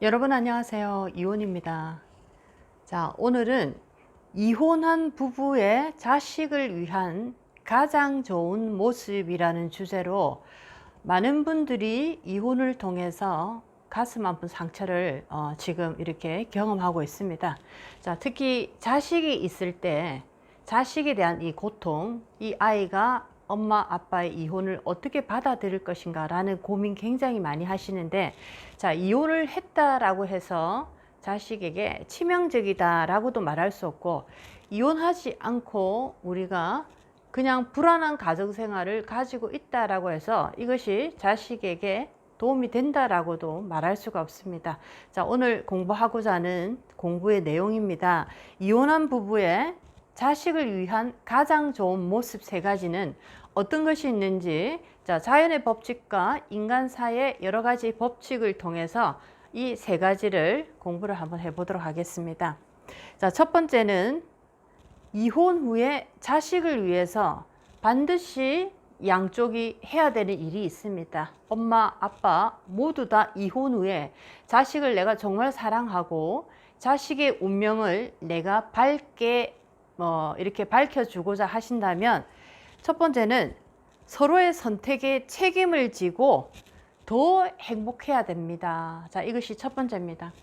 여러분 안녕하세요. 이혼입니다. 자, 오늘은 이혼한 부부의 자식을 위한 가장 좋은 모습이라는 주제로 많은 분들이 이혼을 통해서 가슴 아픈 상처를 지금 이렇게 경험하고 있습니다. 자, 특히 자식이 있을 때 자식에 대한 이 고통, 이 아이가 엄마 아빠의 이혼을 어떻게 받아들일 것인가 라는 고민 굉장히 많이 하시는데, 자, 이혼을 했다라고 해서 자식에게 치명적이다 라고도 말할 수 없고, 이혼하지 않고 우리가 그냥 불안한 가정생활을 가지고 있다라고 해서 이것이 자식에게 도움이 된다라고도 말할 수가 없습니다. 자, 오늘 공부하고자 하는 공부의 내용입니다. 이혼한 부부의 자식을 위한 가장 좋은 모습 세 가지는 어떤 것이 있는지, 자, 자연의 법칙과 인간사의 여러 가지 법칙을 통해서 이 세 가지를 공부를 한번 해보도록 하겠습니다. 자, 첫 번째는 이혼 후에 자식을 위해서 반드시 양쪽이 해야 되는 일이 있습니다. 엄마, 아빠 모두 다 이혼 후에 자식을 내가 정말 사랑하고 자식의 운명을 내가 밝게 이렇게 밝혀주고자 하신다면, 첫 번째는 서로의 선택에 책임을 지고 더 행복해야 됩니다. 자, 이것이 첫 번째입니다.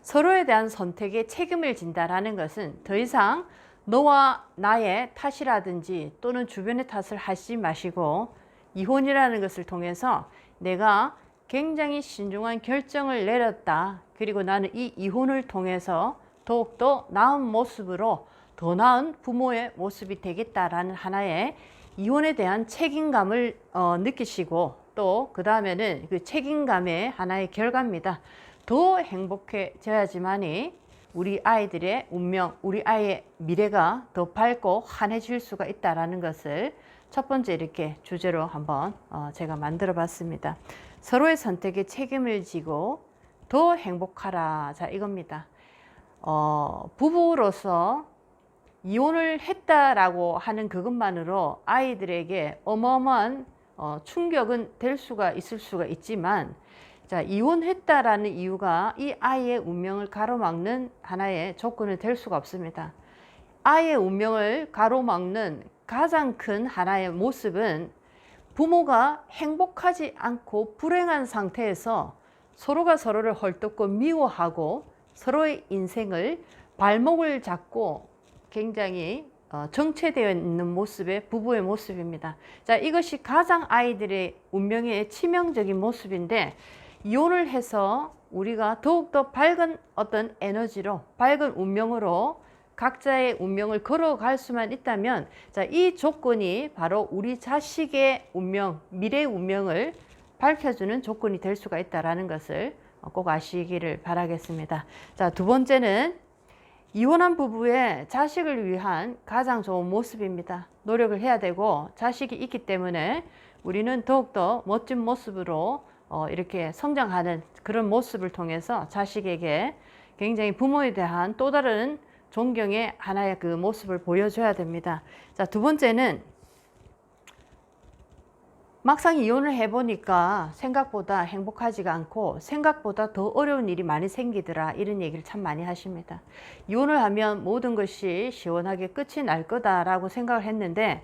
서로에 대한 선택에 책임을 진다라는 것은 더 이상 너와 나의 탓이라든지 또는 주변의 탓을 하지 마시고, 이혼이라는 것을 통해서 내가 굉장히 신중한 결정을 내렸다. 그리고 나는 이 이혼을 통해서 더욱더 나은 모습으로 더 나은 부모의 모습이 되겠다라는 하나의 이혼에 대한 책임감을 느끼시고, 또 그 다음에는 그 책임감의 하나의 결과입니다. 더 행복해져야지만이 우리 아이들의 운명, 우리 아이의 미래가 더 밝고 환해질 수가 있다라는 것을 첫 번째 이렇게 주제로 한번 제가 만들어 봤습니다. 서로의 선택에 책임을 지고 더 행복하라. 자, 이겁니다. 부부로서 이혼을 했다라고 하는 그것만으로 아이들에게 어마어마한 충격은 될 수가 있을 수가 있지만, 자, 이혼했다라는 이유가 이 아이의 운명을 가로막는 하나의 조건이 될 수가 없습니다. 아이의 운명을 가로막는 가장 큰 하나의 모습은 부모가 행복하지 않고 불행한 상태에서 서로가 서로를 헐뜯고 미워하고 서로의 인생을 발목을 잡고 굉장히 정체되어 있는 모습의 부부의 모습입니다. 자, 이것이 가장 아이들의 운명의 치명적인 모습인데, 이혼을 해서 우리가 더욱더 밝은 어떤 에너지로, 밝은 운명으로 각자의 운명을 걸어갈 수만 있다면, 자, 이 조건이 바로 우리 자식의 운명, 미래의 운명을 밝혀주는 조건이 될 수가 있다는 것을 꼭 아시기를 바라겠습니다. 자, 두 번째는 이혼한 부부의 자식을 위한 가장 좋은 모습입니다. 노력을 해야 되고 자식이 있기 때문에 우리는 더욱더 멋진 모습으로 이렇게 성장하는 그런 모습을 통해서 자식에게 굉장히 부모에 대한 또 다른 존경의 하나의 그 모습을 보여줘야 됩니다. 자, 두 번째는 막상 이혼을 해보니까 생각보다 행복하지가 않고 생각보다 더 어려운 일이 많이 생기더라, 이런 얘기를 참 많이 하십니다. 이혼을 하면 모든 것이 시원하게 끝이 날 거다라고 생각을 했는데,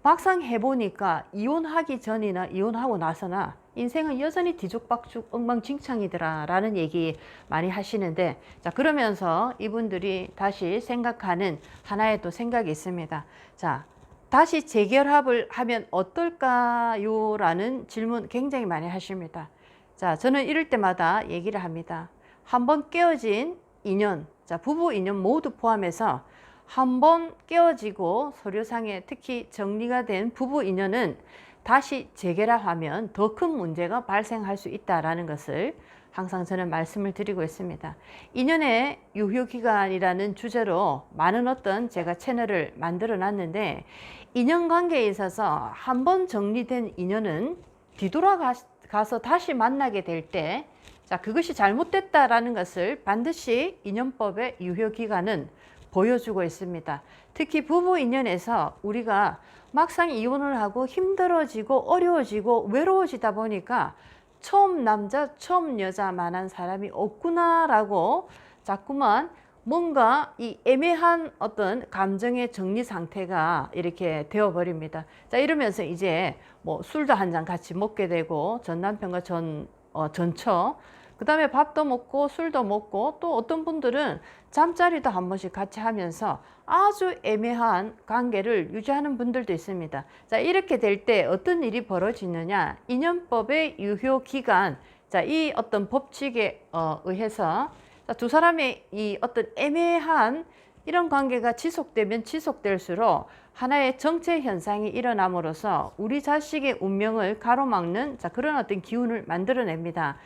막상 해보니까 이혼하기 전이나 이혼하고 나서나 인생은 여전히 뒤죽박죽 엉망진창이더라 라는 얘기 많이 하시는데, 자, 그러면서 이분들이 다시 생각하는 하나의 또 생각이 있습니다. 자, 다시 재결합을 하면 어떨까요? 라는 질문 굉장히 많이 하십니다. 자, 저는 이럴 때마다 얘기를 합니다. 한번 깨어진 인연, 자, 부부 인연 모두 포함해서 한번 깨어지고 서류상에 특히 정리가 된 부부 인연은 다시 재결합하면 더 큰 문제가 발생할 수 있다는 것을 항상 저는 말씀을 드리고 있습니다. 인연의 유효기간이라는 주제로 많은 어떤 제가 채널을 만들어 놨는데, 인연관계에 있어서 한번 정리된 인연은 뒤돌아가서 다시 만나게 될 때, 자, 그것이 잘못됐다라는 것을 반드시 인연법의 유효기간은 보여주고 있습니다. 특히 부부 인연에서 우리가 막상 이혼을 하고 힘들어지고 어려워지고 외로워지다 보니까 처음 남자, 처음 여자만한 사람이 없구나라고 자꾸만 뭔가 이 애매한 어떤 감정의 정리 상태가 이렇게 되어버립니다. 자, 이러면서 이제 뭐 술도 한 잔 같이 먹게 되고 전 남편과 전처, 그 다음에 밥도 먹고 술도 먹고 또 어떤 분들은 잠자리도 한 번씩 같이 하면서 아주 애매한 관계를 유지하는 분들도 있습니다. 자, 이렇게 될 때 어떤 일이 벌어지느냐, 인연법의 유효 기간, 자, 이 어떤 법칙에 의해서 두 사람의 이 어떤 애매한 이런 관계가 지속되면 지속될수록 하나의 정체 현상이 일어남으로써 우리 자식의 운명을 가로막는 그런 어떤 기운을 만들어냅니다.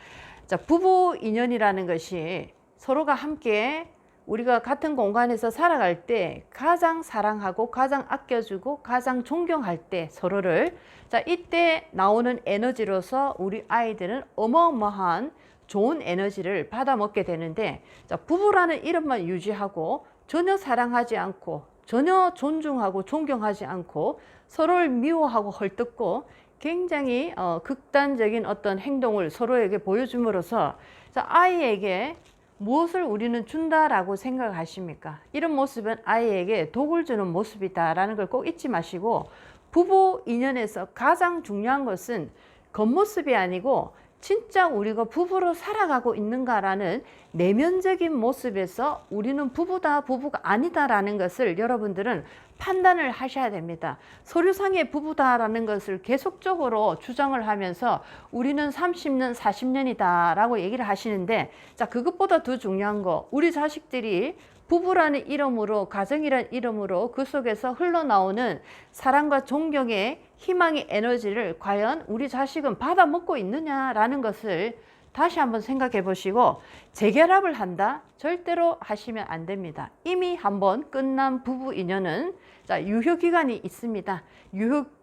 자, 부부 인연이라는 것이 서로가 함께 우리가 같은 공간에서 살아갈 때 가장 사랑하고 가장 아껴주고 가장 존경할 때 서로를, 자, 이때 나오는 에너지로서 우리 아이들은 어마어마한 좋은 에너지를 받아 먹게 되는데, 자, 부부라는 이름만 유지하고 전혀 사랑하지 않고 전혀 존중하고 존경하지 않고 서로를 미워하고 헐뜯고 굉장히 극단적인 어떤 행동을 서로에게 보여줌으로써, 자, 아이에게 무엇을 우리는 준다라고 생각하십니까? 이런 모습은 아이에게 독을 주는 모습이다라는 걸 꼭 잊지 마시고, 부부 인연에서 가장 중요한 것은 겉모습이 아니고 진짜 우리가 부부로 살아가고 있는가라는 내면적인 모습에서 우리는 부부다, 부부가 아니다라는 것을 여러분들은 판단을 하셔야 됩니다. 서류상의 부부다라는 것을 계속적으로 주장을 하면서 우리는 30년, 40년이다 라고 얘기를 하시는데, 자, 그것보다 더 중요한 거, 우리 자식들이 부부라는 이름으로, 가정이라는 이름으로 그 속에서 흘러나오는 사랑과 존경의 희망의 에너지를 과연 우리 자식은 받아 먹고 있느냐라는 것을 다시 한번 생각해 보시고, 재결합을 한다? 절대로 하시면 안 됩니다. 이미 한번 끝난 부부 인연은, 자, 유효기간이 있습니다.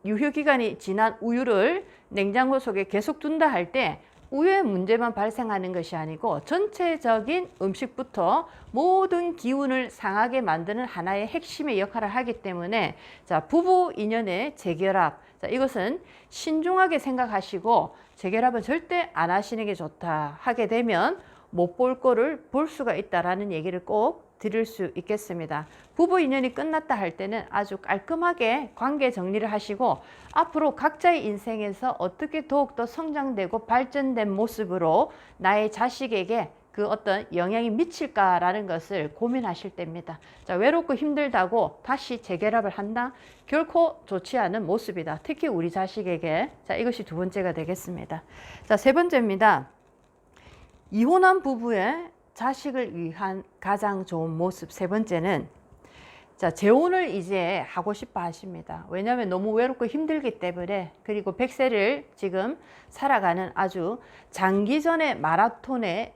유효기간이 지난 우유를 냉장고 속에 계속 둔다 할 때 우유의 문제만 발생하는 것이 아니고 전체적인 음식부터 모든 기운을 상하게 만드는 하나의 핵심의 역할을 하기 때문에, 자, 부부 인연의 재결합, 자, 이것은 신중하게 생각하시고 재결합은 절대 안 하시는 게 좋다. 하게 되면 못 볼 거를 볼 수가 있다라는 얘기를 꼭 드릴 수 있겠습니다. 부부 인연이 끝났다 할 때는 아주 깔끔하게 관계 정리를 하시고 앞으로 각자의 인생에서 어떻게 더욱더 성장되고 발전된 모습으로 나의 자식에게 그 어떤 영향이 미칠까라는 것을 고민하실 때입니다. 자, 외롭고 힘들다고 다시 재결합을 한다? 결코 좋지 않은 모습이다. 특히 우리 자식에게. 자, 이것이 두 번째가 되겠습니다. 자, 세 번째입니다. 이혼한 부부의 자식을 위한 가장 좋은 모습 세 번째는, 자, 재혼을 이제 하고 싶어 하십니다. 왜냐하면 너무 외롭고 힘들기 때문에, 그리고 100세를 지금 살아가는 아주 장기전의 마라톤의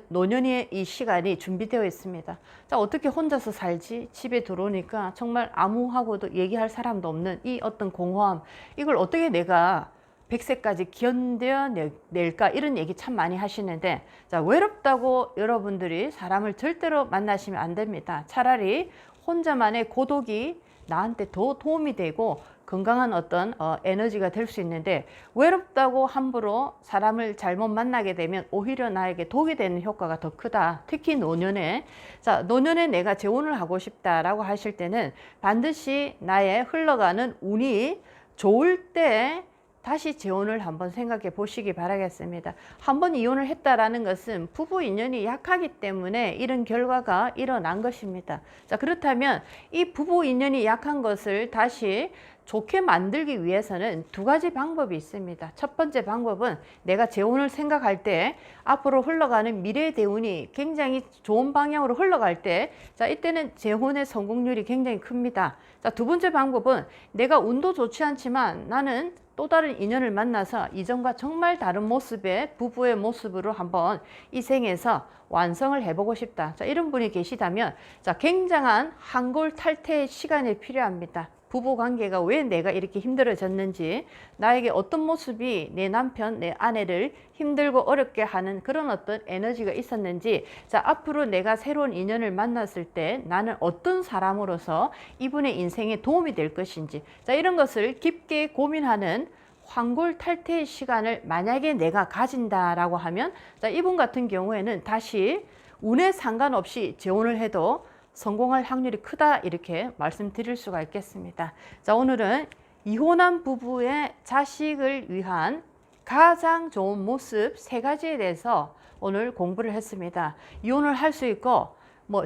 노년의 이 시간이 준비되어 있습니다. 자, 어떻게 혼자서 살지? 집에 들어오니까 정말 아무하고도 얘기할 사람도 없는 이 어떤 공허함, 이걸 어떻게 내가 100세까지 견뎌낼까, 이런 얘기 참 많이 하시는데, 자, 외롭다고 여러분들이 사람을 절대로 만나시면 안 됩니다. 차라리 혼자만의 고독이 나한테 더 도움이 되고 건강한 어떤 에너지가 될 수 있는데, 외롭다고 함부로 사람을 잘못 만나게 되면 오히려 나에게 독이 되는 효과가 더 크다. 특히 노년에, 자, 노년에 내가 재혼을 하고 싶다라고 하실 때는 반드시 나의 흘러가는 운이 좋을 때 다시 재혼을 한번 생각해 보시기 바라겠습니다. 한번 이혼을 했다라는 것은 부부 인연이 약하기 때문에 이런 결과가 일어난 것입니다. 자, 그렇다면 이 부부 인연이 약한 것을 다시 좋게 만들기 위해서는 두 가지 방법이 있습니다. 첫 번째 방법은 내가 재혼을 생각할 때 앞으로 흘러가는 미래의 대운이 굉장히 좋은 방향으로 흘러갈 때, 자, 이때는 재혼의 성공률이 굉장히 큽니다. 자, 두 번째 방법은 내가 운도 좋지 않지만 나는 또 다른 인연을 만나서 이전과 정말 다른 모습의 부부의 모습으로 한번 이 생에서 완성을 해보고 싶다. 자, 이런 분이 계시다면, 자, 굉장한 한골 탈퇴의 시간이 필요합니다. 부부 관계가 왜 내가 이렇게 힘들어졌는지, 나에게 어떤 모습이 내 남편, 내 아내를 힘들고 어렵게 하는 그런 어떤 에너지가 있었는지, 자, 앞으로 내가 새로운 인연을 만났을 때 나는 어떤 사람으로서 이분의 인생에 도움이 될 것인지, 자, 이런 것을 깊게 고민하는 황골 탈퇴의 시간을 만약에 내가 가진다라고 하면, 자, 이분 같은 경우에는 다시 운에 상관없이 재혼을 해도 성공할 확률이 크다, 이렇게 말씀드릴 수가 있겠습니다. 자, 오늘은 이혼한 부부의 자식을 위한 가장 좋은 모습 3가지에 대해서 오늘 공부를 했습니다. 이혼을 할 수 있고,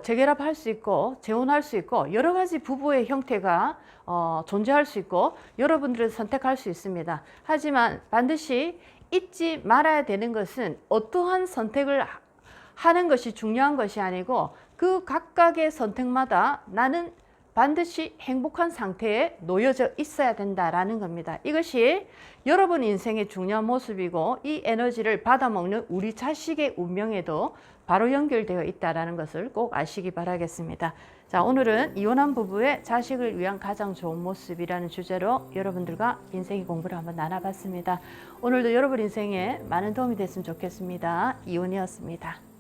재결합할 수 있고, 재혼할 수 있고, 여러 가지 부부의 형태가 존재할 수 있고, 여러분들은 선택할 수 있습니다. 하지만 반드시 잊지 말아야 되는 것은, 어떠한 선택을 하는 것이 중요한 것이 아니고, 그 각각의 선택마다 나는 반드시 행복한 상태에 놓여져 있어야 된다라는 겁니다. 이것이 여러분 인생의 중요한 모습이고, 이 에너지를 받아먹는 우리 자식의 운명에도 바로 연결되어 있다는 것을 꼭 아시기 바라겠습니다. 자, 오늘은 이혼한 부부의 자식을 위한 가장 좋은 모습이라는 주제로 여러분들과 인생의 공부를 한번 나눠봤습니다. 오늘도 여러분 인생에 많은 도움이 됐으면 좋겠습니다. 이혼이었습니다.